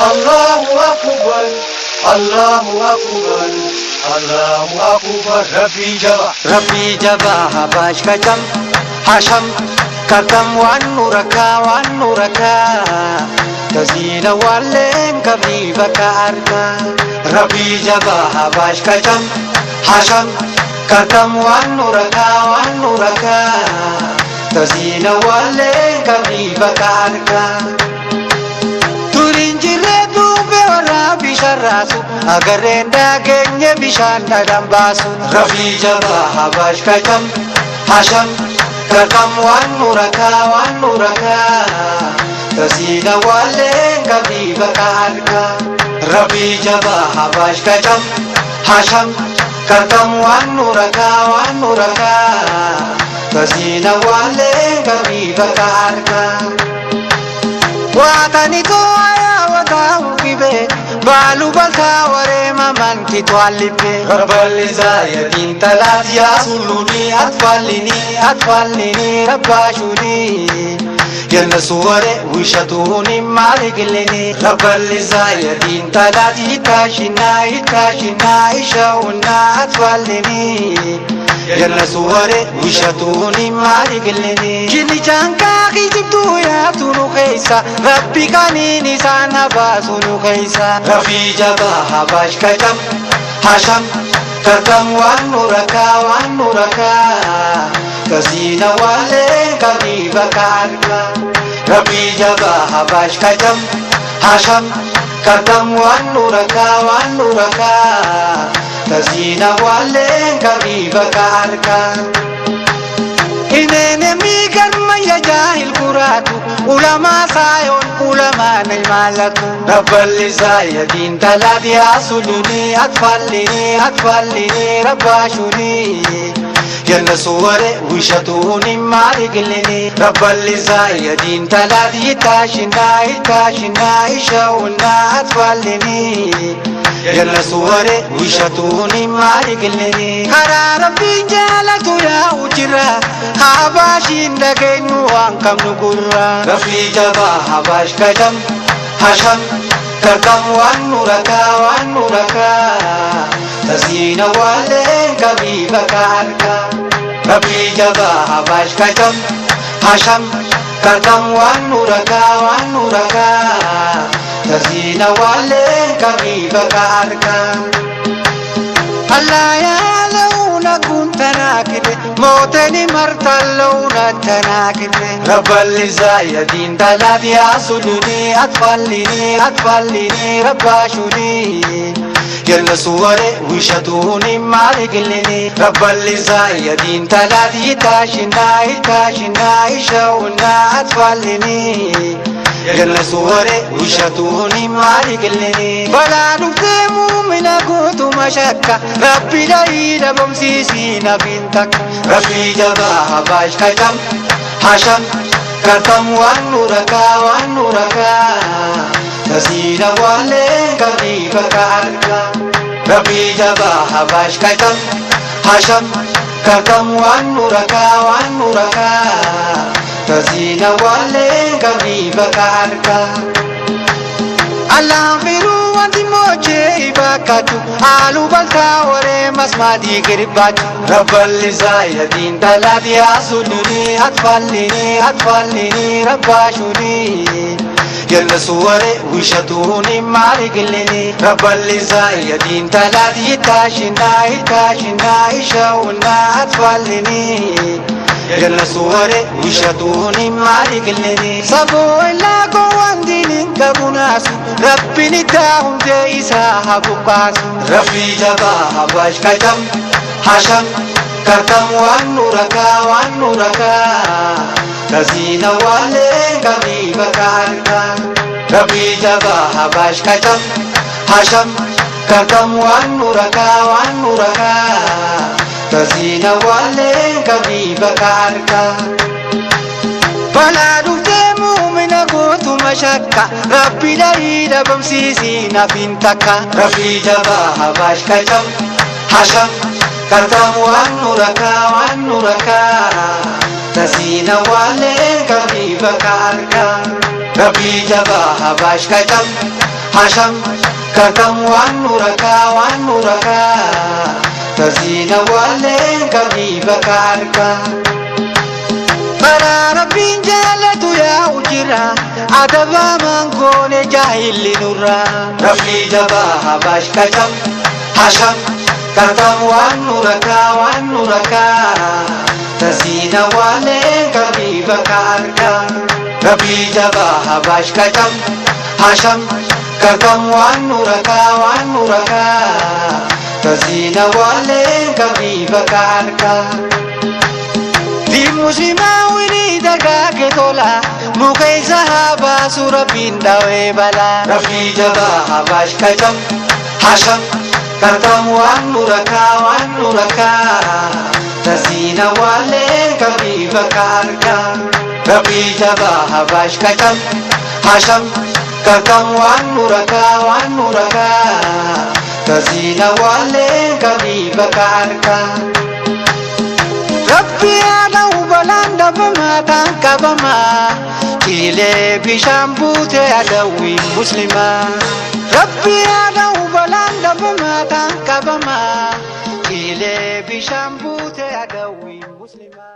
Allahu Akbar, Allahu Akbar, Allahu Akbar. Rabbi jaba habash kajam hasham kakam wan nuraka tazina walen kabri bakarka. Rabbi jaba habash kajam hasham kakam wan nuraka tazina walen kabri bakarka. Bisharrasu agarenda genye bishanda dambasu. Rabbi jaba habash kajam hasham kakam wan nuraka tazina walen kabri bakarka. Rabbi jaba habash kajam hasham kakam wan nuraka tazina walen kabri bakarka. Watani ko aya watahu kibe balu balta ware maman ki twalipe. Rabbal izayadin talat ya suluni atfalini rabbashuni yalla suware wishatuni maligilini. Rabbal izayadin talat itashina ishauna atfalini yalla suware wishatuni maligilini. Jini chanka kijibtu ya tunu khaisa rabbi kanini sana basunu khaisa. Rabbi jaba habash kajam hasham kakam wan nuraka tazina walen kabri bakarka. Rabbi jaba habash kajam hasham kakam wan nuraka tazina walen kabri bakarka. Inene mi garma ya jahil kuratu ulama sayon ulama naimalatu. Rabbal izayadin talat ya suluni atfalini rabbashuni yalla suware wishatuni maligilini. Rabbal izayadin talat itashina ishauna atfalini yalla suware wishatuni maligilini. Hara rabbi jalatu ya ujira habashin dagenu ankam nugurra. Rabbi jaba habash kajam hasham kakam wan nuraka tazina walen kabri bakarka. Rabbi jaba habash kajam hasham kakam wan nuraka tazina walen kabri bakarka. Allah ya launa kuntana kide moteni martal launa tana kide. Rabbal izayadin talat ya suluni atfalini rabbashuni yalla suware wishatuni maligilini. Rabbal izayadin talat itashina ishauna atfalini yalla suware wishatuni maligilini. Bala dufte mu'mina kutu mashakka rabbi daida bamsisi nabintak. Rabbi jaba habash kajam hasham kakam wan nuraka tazina walen kabri bakarka. Rabbi jaba habash kajam hasham kakam wan nuraka tazina walen kabri bakarka. Alafiru wanti moche ibakatu alu balta ware masmadi giribatu. Rabbal izayadin talat ya suluni atfalini rabbashuni yalla suware wishatuni maligilini. Rabbal izayadin talat itashina ishauna atfalini yalla suware wishatuni maligilini. Sabo illa ko wandinin kabunasu rabbini tahunde isa habukasu. Rabbi jaba habash kajam hasham kakam wan nuraka tazina walen kabri bakarka. Rabbi jaba habash kajam hasham kakam wan nuraka tazina walen kabri bakarka. Bala dufte mu'mina kutu mashakka rabbi daida bamsisi nafintaka. Rabbi jaba habash kajam hasham kakam wan nuraka tazina walen kabri bakarka. Rabbi jaba habash kajam hasham kakam wan nuraka tazina walen kabiba karka barara binjalatu ya ujira adaba mangone jahili nurra rafli jabaha bash kacham hasham kakam wan nuraka tazina walen kabiba karka rafli jabaha bash kacham hasham kakam wan nuraka tazina walen kabiba karka di muslima wini daga ketola mukai sahaba sura pindawe bala rafli jabaha bash kacham hasham kakam wan nuraka tazina walen kabiba karka rafli jabaha bash kacham hasham kakam wan nuraka tazina walen kabiba karka Rabbi ada ubalanda bama kabama ile bishambute adawi muslima Rabbi ada ubalanda bama kabama ile bishambute adawi muslima